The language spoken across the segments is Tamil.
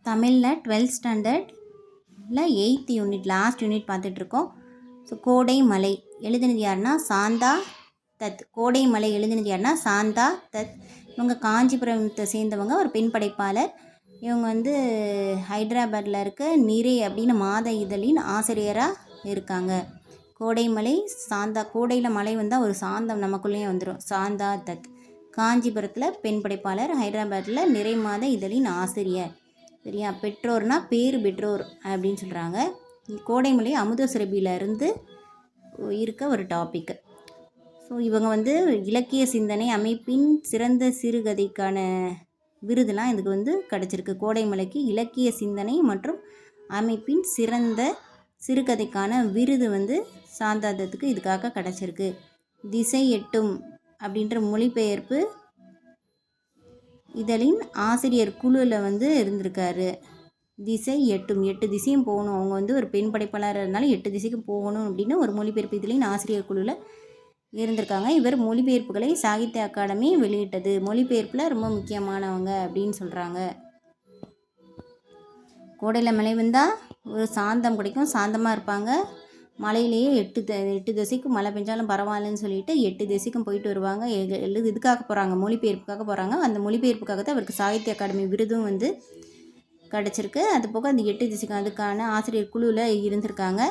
தமிழில் 12th ஸ்டாண்டர்டில் 8th யூனிட் லாஸ்ட் யூனிட் பார்த்துட்ருக்கோம். ஸோ கோடை மலை எழுதினது யாருன்னா சாந்தா தத். கோடை மலை எழுதினது யாருன்னா சாந்தா தத். இவங்க காஞ்சிபுரத்தை சேர்ந்தவங்க, ஒரு பெண் படைப்பாளர். இவங்க வந்து ஹைதராபாத்தில் இருக்க நிறை அப்படின்னு மாத இதழின் ஆசிரியராக இருக்காங்க. கோடைமலை சாந்தா. கோடையில் மலை வந்தால் ஒரு சாந்தம் நமக்குள்ளேயே வந்துடும். சாந்தா தத் காஞ்சிபுரத்தில் பெண் படைப்பாளர், ஹைதராபாத்தில் நிறை மாத இதழின் ஆசிரியர். சரியா? பெற்றோர்னா பேர் பெற்றோர் அப்படின்னு சொல்கிறாங்க. கோடைமலை அமுதசுரபியிலேருந்து இருக்க ஒரு டாபிக். ஸோ இவங்க வந்து இலக்கிய சிந்தனை அமைப்பின் சிறந்த சிறுகதைக்கான விருதுலாம் இதுக்கு வந்து கிடச்சிருக்கு. கோடைமலைக்கு இலக்கிய சிந்தனை மற்றும் அமைப்பின் சிறந்த சிறுகதைக்கான விருது வந்து சாந்தாதத்துக்கு இதுக்காக கிடச்சிருக்கு. திசை எட்டும் அப்படின்ற மொழிபெயர்ப்பு இதழின் ஆசிரியர் குழுவில் வந்து இருந்திருக்காரு. திசை எட்டும், 8 திசையும் போகணும். அவங்க வந்து ஒரு பெண் படைப்பாளராக இருந்தாலும் 8 திசைக்கு போகணும் அப்படின்னு ஒரு மொழிபெயர்ப்பு இதழின் ஆசிரியர் குழுவில் இருந்திருக்காங்க. இவர் மொழிபெயர்ப்புகளை சாகித்ய அகாடமி வெளியிட்டது. மொழிபெயர்ப்பில் ரொம்ப முக்கியமானவங்க அப்படின்னு சொல்கிறாங்க. கோடையில் மழை வந்தால் ஒரு சாந்தம் கிடைக்கும், சாந்தமாக இருப்பாங்க. மலையிலேயே 8 திசைக்கு மழை பெஞ்சாலும் பரவாயில்லன்னு சொல்லிட்டு 8 திசைக்கும் போயிட்டு வருவாங்க. இதுக்காக போகிறாங்க, மொழிபெயர்ப்புக்காக போகிறாங்க. அந்த மொழிபெயர்ப்புக்காக தான் அவருக்கு சாகித்ய அகாடமி விருதும் வந்து கிடச்சிருக்கு. அது போக அந்த 8 திசைக்கு அதுக்கான ஆசிரியர் குழுவில் இருந்திருக்காங்க.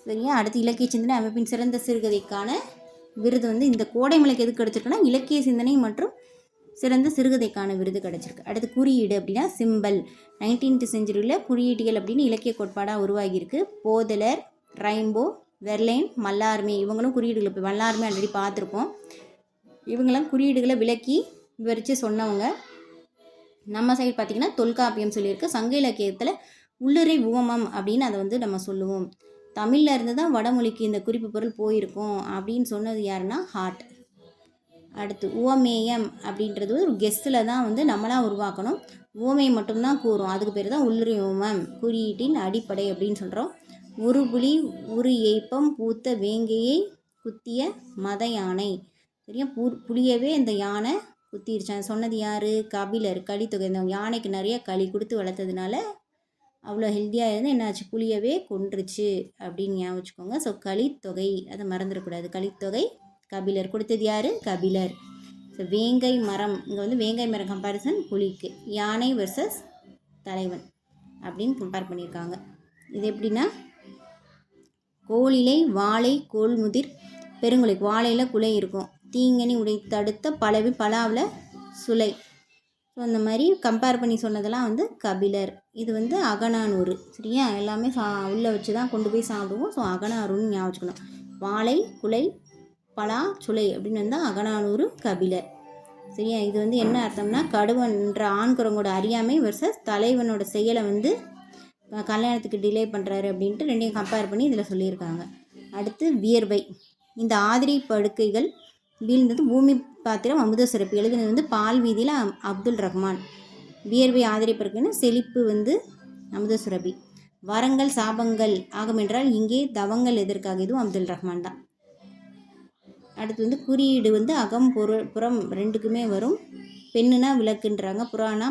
சரியா? அடுத்து இலக்கிய சிந்தனை அமைப்பின் சிறந்த சிறுகதைக்கான விருது வந்து இந்த கோடைமலைக்கு எதுக்கு கிடச்சிருக்குன்னா இலக்கிய சிந்தனை மற்றும் சிறந்த சிறுகதைக்கான விருது கிடச்சிருக்கு. அடுத்து குறியீடு அப்படின்னா சிம்பல். 19th செஞ்சுரியில் குறியீடுகள் அப்படின்னு இலக்கிய கோட்பாடாக உருவாகியிருக்கு. போதலர், ரைம்போ, வெர்லைன், மல்லார்மே இவங்களும் குறியீடுகளை இப்போ மல்லார்மே ஆல்ரெடி பார்த்துருப்போம். இவங்களாம் குறியீடுகளை விளக்கி விவரித்து சொன்னவங்க. நம்ம சைடு பார்த்திங்கன்னா தொல்காப்பியம் சொல்லியிருக்கு. சங்க இலக்கியத்தில் உள்ளுரை உவமம் அப்படின்னு அதை வந்து நம்ம சொல்லுவோம். தமிழில் இருந்து தான் வடமொழிக்கு இந்த குறிப்பு பொருள் போயிருக்கோம் அப்படின்னு சொன்னது யாருன்னா ஹார்ட். அடுத்து உவமேயம் அப்படின்றது ஒரு கெஸ்ட்டில் தான் வந்து நம்மளாக உருவாக்கணும். உவமையை மட்டும்தான் கூறும். அதுக்கு பேர் தான் உள்ளுரை உவமம், குறியீட்டின் அடிப்படை அப்படின்னு சொல்கிறோம். ஒரு புலி ஒரு ஏப்பம் பூத்த வேங்கையை குத்திய மத யானை. சரியா? புளியவே இந்த யானை குத்திருச்சான். சொன்னது யார்? கபிலர். களித்தொகை. இந்த யானைக்கு நிறைய களி கொடுத்து வளர்த்ததுனால அவ்வளோ ஹெல்த்தியாக இருந்து என்னாச்சு, புளியவே கொன்றுச்சு அப்படின்னு ஞாபகம் வச்சுக்கோங்க. ஸோ களித்தொகை, அதை மறந்துடக்கூடாது. களித்தொகை கபிலர். கொடுத்தது யார்? கபிலர். ஸோ வேங்கை மரம், இங்கே வந்து வேங்கை மரம் கம்பேரிசன் புலிக்கு. யானை வெர்சஸ் தலைவன் அப்படின்னு கம்பேர் பண்ணியிருக்காங்க. இது எப்படின்னா கோலிலை வாழை கோல்முதிர் பெருங்குலை. வாழையில் குலை இருக்கும். தீங்கனி உடை தடுத்த பலவி பலாவில் சுலை. ஸோ அந்த மாதிரி கம்பேர் பண்ணி சொன்னதெல்லாம் வந்து கபிலர். இது வந்து அகநானூறு. சரியா? எல்லாமே உள்ளே வச்சு தான் கொண்டு போய் சாப்பிடுவோம். ஸோ அகநானூறுன்னு ஞாபகம் வச்சுக்கணும். வாழை குலை பலா சுலை அப்படின்னு வந்தால் அகநானூறு கபிலர். சரியா? இது வந்து என்ன அர்த்தம்னா கடுவன்ற ஆண்குரங்கோட அறியாமை வெர்சஸ் தலைவனோட செயலை வந்து கல்யாணத்துக்கு டிலே பண்ணுறாரு அப்படின்ட்டு ரெண்டையும் கம்பேர் பண்ணி இதில் சொல்லியிருக்காங்க. அடுத்து வியர்வை. இந்த ஆதிரை படுக்கைகள் வீழ்ந்தது பூமி பாத்திரம் அமுதசுரப்பி. எழுதினது வந்து பால் வீதியில் அப்துல் ரஹ்மான். வியர்வை ஆதிரை படுக்கைன்னு செழிப்பு வந்து அமுதசுரபி. வரங்கள் சாபங்கள் ஆகும் என்றால் இங்கே தவங்கள் எதற்காக? இதுவும் அப்துல் ரஹ்மான் தான். அடுத்து வந்து குறியீடு வந்து அகம் புறம் ரெண்டுக்குமே வரும். பெண்ணுனா விளக்குன்றாங்க, புறானா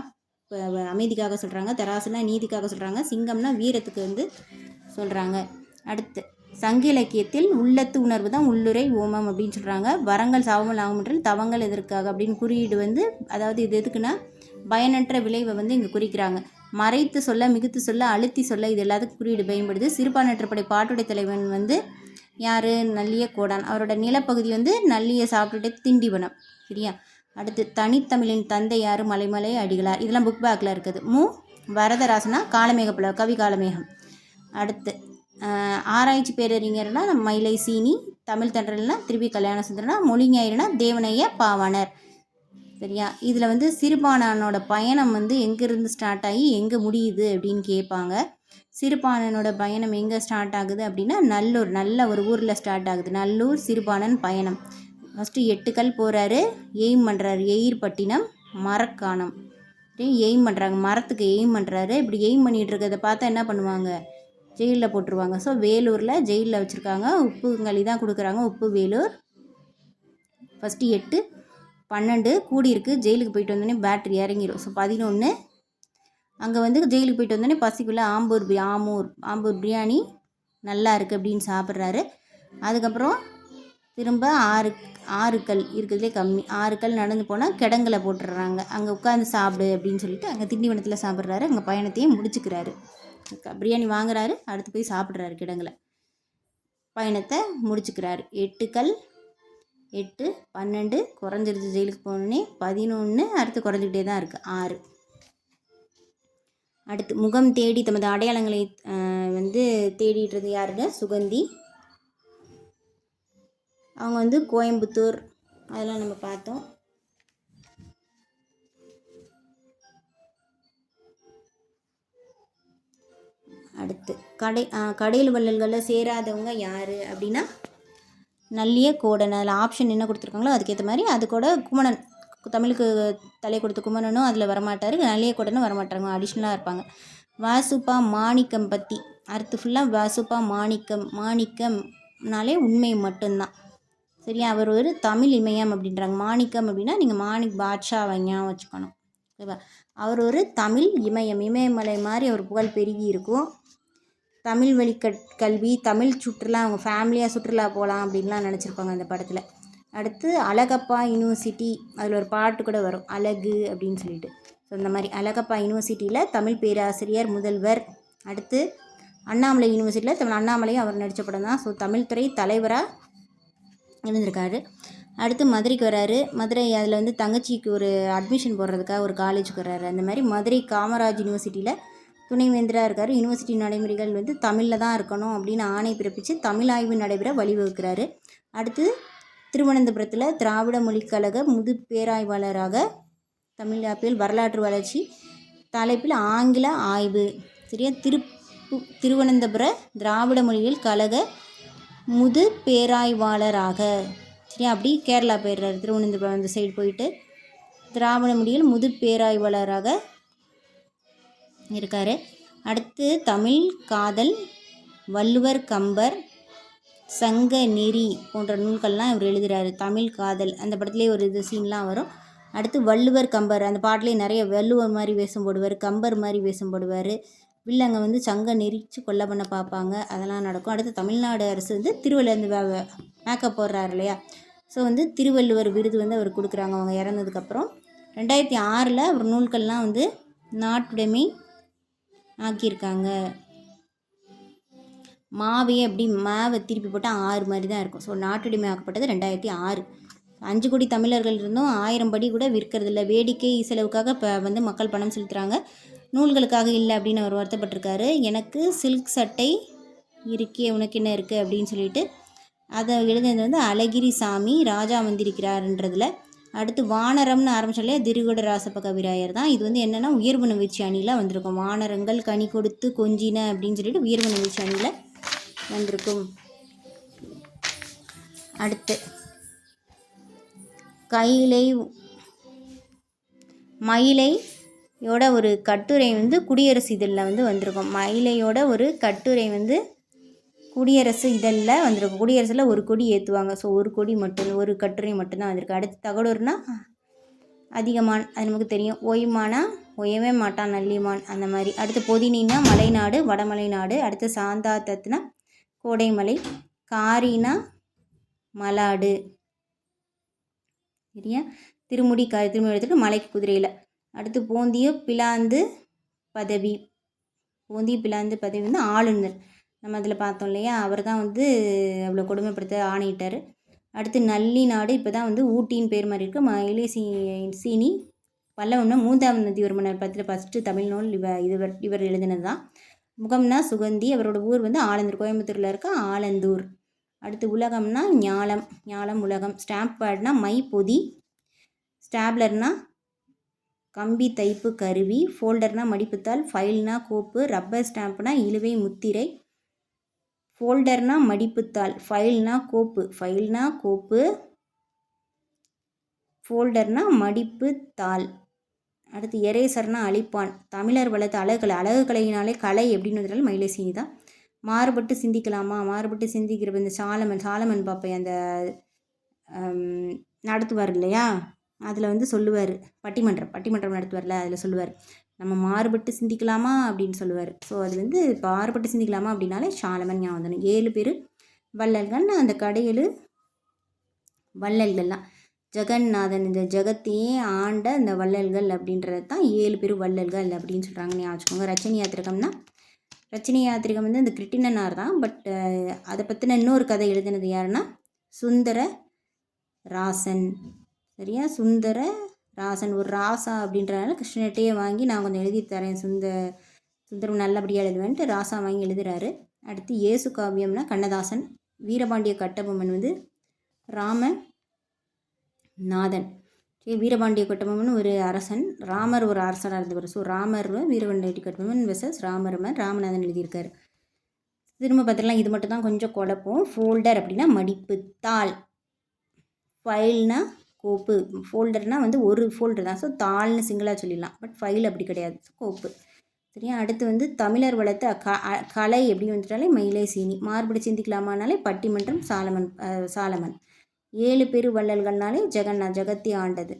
அமைதிக்காக சொல்கிறாங்க, தராசுனா நீதிக்காக சொல்கிறாங்க, சிங்கம்னா வீரத்துக்கு வந்து சொல்கிறாங்க. அடுத்து சங்க இலக்கியத்தில் உள்ளத்து உணர்வு தான் உள்ளுரை ஓமம் அப்படின்னு சொல்கிறாங்க. வரங்கள் சாபங்கள் ஆகும் என்றால் தவங்கள் எதற்காக அப்படின்னு குறியீடு வந்து, அதாவது இது எதுக்குன்னா பயனற்ற விளைவை வந்து இங்கே குறிக்கிறாங்க. மறைத்து சொல்ல, மிகுத்து சொல்ல, அழுத்தி சொல்ல, இது எல்லாத்துக்கும் குறியீடு பயன்படுது. சிறுபான்மையற்றப்படை பாட்டுடை தலைவன் வந்து யார்? நல்லிய கோடான். அவரோட நிலப்பகுதி வந்து நல்லிய சாப்பிட்டுட்டு திண்டிவனம். சரியா? அடுத்து தனித்தமிழின் தந்தை யார்? மலைமலை அடிகளார். இதெல்லாம் புக் பேக்கில் இருக்குது. வரதராசனா காலமேக புலவர், கவி காலமேகம். அடுத்து ஆராய்ச்சி பேரறிஞர்னா நம்ம மயிலை சீனி. தமிழ் தென்றல்னா திருப்பி கல்யாண சுந்தரனா. மொழிஞாயிறுனா தேவனைய பாவாணர். சரியா? இதில் வந்து சிறுபாணனோட பயணம் வந்து எங்கேருந்து ஸ்டார்ட் ஆகி எங்கே முடியுது அப்படின்னு கேட்பாங்க. சிறுபாணனோட பயணம் எங்கே ஸ்டார்ட் ஆகுது அப்படின்னா நல்லூர், நல்ல ஒரு ஊரில் ஸ்டார்ட் ஆகுது. நல்லூர் சிறுபாணன் பயணம். ஃபஸ்ட்டு 8 கல் போகிறாரு, எய்ம் பண்ணுறாரு. எயிர்பட்டினம், மரக்காணம். எய்ம் பண்ணுறாங்க, மரத்துக்கு எய்ம் பண்ணுறாரு. இப்படி எய்ம் பண்ணிகிட்டு இருக்கிறத பார்த்தா என்ன பண்ணுவாங்க? ஜெயிலில் போட்டுருவாங்க. ஸோ வேலூரில் ஜெயிலில் வச்சுருக்காங்க. உப்புங்களி தான் கொடுக்குறாங்க. உப்பு வேலூர். ஃபஸ்ட்டு 8 12 கூடி இருக்குது. ஜெயிலுக்கு போயிட்டு வந்தோடனே பேட்ரி இறங்கிடும். ஸோ 11 அங்கே வந்து ஜெயிலுக்கு போயிட்டு வந்தோடனே பசிக்குள்ளே ஆம்பூர் பிரியாணி நல்லா இருக்குது அப்படின்னு சாப்பிட்றாரு. அதுக்கப்புறம் திரும்ப ஆறுக்கல் இருக்கிறதுலே கம்மி 6 கல் நடந்து போனால் கிடங்குல போட்டுடுறாங்க, அங்கே உட்காந்து சாப்பிடு அப்படின்னு சொல்லிட்டு அங்கே திண்டிவனத்தில் சாப்பிட்றாரு. அங்கே பயணத்தையும் முடிச்சுக்கிறாரு. பிரியாணி வாங்குறாரு, அடுத்து போய் சாப்பிட்றாரு கிடங்குல, பயணத்தை முடிச்சுக்கிறாரு. 8 கல் 8 12 குறைஞ்சிருச்சு, ஜெயிலுக்கு போனோடனே 11, அடுத்து குறைஞ்சிக்கிட்டே தான் இருக்குது 6. அடுத்து முகம் தேடி தமது அடையாளங்களை வந்து தேடிட்டுறது யாருங்க? சுகந்தி. அவங்க வந்து கோயம்புத்தூர், அதெல்லாம் நம்ம பார்த்தோம். அடுத்து கடையில் வள்ளல்களில் சேராதவங்க யார் அப்படின்னா நல்லிய கோடன். அதில் ஆப்ஷன் என்ன கொடுத்துருக்காங்களோ அதுக்கேற்ற மாதிரி அது கூட குமணன், தமிழுக்கு தலை கொடுத்த குமணனும் அதில் வரமாட்டார், நல்லிய கோடனும் வரமாட்டாங்க, அடிஷ்னலாக இருப்பாங்க. வாசுப்பா மாணிக்கம் பற்றி அடுத்து ஃபுல்லாக வாசுப்பா மாணிக்கம்னாலே உண்மை மட்டும்தான், சரியா? அவர் ஒரு தமிழ் இமயம் அப்படின்றாங்க. மாணிக்கம் அப்படின்னா நீங்கள் மாணிக் பாட்ஷா ஞாபகம் வச்சுக்கணும், ஓகேவா? அவர் ஒரு தமிழ் இமயமலை மாதிரி அவர் புகழ் பெருகி இருக்கும். தமிழ் வழி கல்வி, தமிழ் சுற்றுலா, அவங்க ஃபேமிலியாக சுற்றுலா போகலாம் அப்படின்லாம் நினச்சிருப்பாங்க அந்த படத்தில். அடுத்து அழகப்பா யூனிவர்சிட்டி, அதில் ஒரு பாட்டு கூட வரும், அழகு அப்படின்னு சொல்லிட்டு. ஸோ இந்த மாதிரி அழகப்பா யூனிவர்சிட்டியில் தமிழ் பேராசிரியர், முதல்வர். அடுத்து அண்ணாமலை யூனிவர்சிட்டியில் தமிழ் அண்ணாமலையும் அவர் நடித்த படம் தான். ஸோ தமிழ் துறை தலைவராக இருந்திருக்காரு. அடுத்து மதுரைக்கு வராரு. மதுரை அதில் வந்து தங்கச்சிக்கு ஒரு அட்மிஷன் போடுறதுக்காக ஒரு காலேஜுக்கு வர்றாரு. அந்த மாதிரி மதுரை காமராஜ் யூனிவர்சிட்டியில் துணைவேந்தராக இருக்கார். யூனிவர்சிட்டி நடைமுறைகள் வந்து தமிழில் தான் இருக்கணும் அப்படின்னு ஆணை பிறப்பித்து தமிழ் ஆய்வு நடைபெற வழிவகுக்கிறாரு. அடுத்து திருவனந்தபுரத்தில் திராவிட மொழிக்கழக முது பேராய்வாளராக தமிழ் ஆப்பில் வரலாற்று வளர்ச்சி தலைப்பில் ஆங்கில ஆய்வு, சரியா? திருவனந்தபுர திராவிட மொழியியல் கழக முது பேராய்வாளராக, சரியா? அப்படி கேரளா போயிடுறாரு, திருவனந்தபுரம் அந்த சைடு போயிட்டு திராவிட மொழியில் முது பேராய்வாளராக இருக்கார். அடுத்து தமிழ் காதல், வள்ளுவர் கம்பர், சங்க நெறி போன்ற நூல்கள்லாம் இவர் எழுதுகிறாரு. தமிழ் காதல் அந்த படத்துலேயே ஒரு இது சீன்லாம் வரும். அடுத்து வள்ளுவர் கம்பர், அந்த பாட்டிலே நிறைய வள்ளுவர் மாதிரி வேஷம் போடுவார், கம்பர் மாதிரி வேஷம் போடுவார். வில்லங்க வந்து சங்க நெறிச்சு கொல்லை பண்ண பார்ப்பாங்க, அதெல்லாம் நடக்கும். அடுத்து தமிழ்நாடு அரசு வந்து திருவள்ளுவர் மேக்கப் போடுறாரு இல்லையா, ஸோ வந்து திருவள்ளுவர் விருது வந்து அவர் கொடுக்குறாங்க அவங்க இறந்ததுக்கப்புறம். 2006 அவர் நூல்கள்லாம் வந்து நாட்டுடைமை ஆக்கியிருக்காங்க. மாவையே அப்படி மாவை திருப்பி போட்டால் 6 மாதிரி தான் இருக்கும். ஸோ நாட்டுடைமை ஆக்கப்பட்டது 2006. 5 கோடி தமிழர்கள் இருந்தும் 1000 படி கூட விற்கிறதில்ல, வேடிக்கை செலவுக்காக இப்போ வந்து மக்கள் பணம் செலுத்துகிறாங்க, நூல்களுக்காக இல்லை அப்படின்னு அவர் வருத்தப்பட்டிருக்காரு. எனக்கு சில்க் சட்டை இருக்கே உனக்கு என்ன இருக்குது அப்படின்னு சொல்லிட்டு அதை எழுதுனது வந்து அழகிரி சாமி ராஜா வந்திருக்கிறாருன்றதில். அடுத்து வானரம்னு ஆரம்பிச்சாலே திரிகுட ராசப்ப கவிராயர் தான். இது வந்து என்னென்னா உயர்வு நிகழ்ச்சி அணியில் வந்திருக்கும். வானரங்கள் கனி கொடுத்து கொஞ்சின அப்படின்னு சொல்லிட்டு உயர்வு நிகழ்ச்சி அணியில் வந்திருக்கும். அடுத்து மயிலையோட ஒரு கட்டுரை வந்து குடியரசு இதழில் வந்து வந்திருக்கும். மயிலையோட ஒரு கட்டுரை வந்து குடியரசு இதழில் வந்திருக்கும். குடியரசில் ஒரு கொடி ஏற்றுவாங்க, ஸோ ஒரு கொடி மட்டும், ஒரு கட்டுரை மட்டும்தான் வந்திருக்கு. அடுத்து தகடூர்னா அதிகமான், அது நமக்கு தெரியும். ஓய்மானா ஒயவே மாட்டான் நல்லிமான், அந்த மாதிரி. அடுத்து பொதினின்னா மலைநாடு, வடமலை நாடு. அடுத்து சாந்தாத்தத்னா கோடைமலை, காரினா மலாடு, சரியா? திருமுடி எடுத்துட்டு மலைக்கு குதிரையில். அடுத்து போந்திய பிலாந்து பதவி வந்து ஆளுநர், நம்ம அதில் பார்த்தோம் இல்லையா, அவர் தான் வந்து அவ்வளோ கொடுமைப்படுத்த ஆணையிட்டார். அடுத்து நல்லி நாடு, இப்போ தான் வந்து ஊட்டின்னு பேர் மாதிரி இருக்குது. மயிலை சீனி பல்லவன்னா 3ஆம் நந்திவர்மனர் பற்றின ஃபஸ்ட்டு தமிழ் நூல் இவர் எழுதினது தான். முகம்னா சுகந்தி, அவரோட ஊர் வந்து ஆலந்தூர், கோயம்புத்தூரில் இருக்க ஆலந்தூர். அடுத்து உலகம்னா ஞாலம் உலகம். ஸ்டாம்ப் பேட்னா மை பொதி. ஸ்டாப்லர்னா கம்பி தைப்பு கருவி. ஃபோல்டர்னா மடிப்புத்தாள். ஃபைல்னா கோப்பு. ரப்பர் ஸ்டாம்ப்னா இழுவை முத்திரை. ஃபோல்டர்னா மடிப்புத்தாள், ஃபைல்னா கோப்பு, ஃபோல்டர்னா மடிப்புத்தாள். அடுத்து எரேசர்னா அழிப்பான். தமிழர் வளர்த்த அழகு கலையினாலே கலை அப்படின்னு வந்தாலும் மயிலை சீனி தான். மாறுபட்டு சிந்திக்கலாமா, மாறுபட்டு சிந்திக்கிற இந்த சாலமன் பாப்பை அந்த நடத்துவார் இல்லையா, அதில் வந்து சொல்லுவார், பட்டிமன்றம் நடத்துவார்ல, அதில் சொல்லுவார், நம்ம மாறுபட்டு சிந்திக்கலாமா அப்படின்னு சொல்லுவார். ஸோ அது வந்து மாறுபட்டு சிந்திக்கலாமா அப்படின்னாலே சாலமன் ஞாபகம் வந்துடும். 7 பேர் வள்ளல்கள். அந்த கடையேழு வள்ளல்கள்லாம் ஜெகந்நாதன் இந்த ஜெகத்தையே ஆண்ட இந்த வள்ளல்கள் அப்படின்றது தான் 7 பேர் வள்ளல்கள் அப்படின்னு சொல்கிறாங்க. ஞாபகம் வச்சுக்கோங்க. ரச்சனை யாத்திரிகம்னா ரச்சனை யாத்திரிகம் வந்து இந்த கிருட்டிணனார் தான். பட் அதை பற்றின இன்னொரு கதை எழுதினது யாருன்னா சுந்தர ராசன். சரியா? சுந்தர ராசன் ஒரு ராசா அப்படின்றனால கிருஷ்ணகிட்டையே வாங்கி நான் கொஞ்சம் எழுதி தரேன், சுந்தரம் நல்லபடியாக எழுதுவேன்ட்டு ராசா வாங்கி எழுதுகிறாரு. அடுத்து இயேசு காவியம்னா கண்ணதாசன். வீரபாண்டிய கட்டபொம்மன் வந்து ராமநாதன். வீரபாண்டிய கட்டபொம்மன் ஒரு அரசன், ராமர் ஒரு அரசனாக இருந்தவர். ஸோ ராமர் வீரபாண்டிய கட்டபொம்மன் வெர்சஸ் ராமநாதன் எழுதியிருக்காரு. திரும்ப பார்த்துக்கலாம். இது மட்டும் தான் கொஞ்சம் குழப்பம். ஃபோல்டர் அப்படின்னா மடிப்பு தாள், ஃபைல்னா கோப்பு. ஃபோல்டர்னால் வந்து ஒரு ஃபோல்டர் தான். ஸோ தாள்னு சிங்கிளாக சொல்லிடலாம். பட் ஃபைல் அப்படி கிடையாது. கோப்பு. சரியா? அடுத்து வந்து தமிழர் வளர்த்த கலை எப்படி வந்துட்டாலே மயிலை சீனி. மாறுபடி சிந்திக்கலாமானாலே பட்டிமன்றம் சாலமன். 7 பேர் வள்ளல்கள்னாலே ஜெகத்தை ஆண்டது.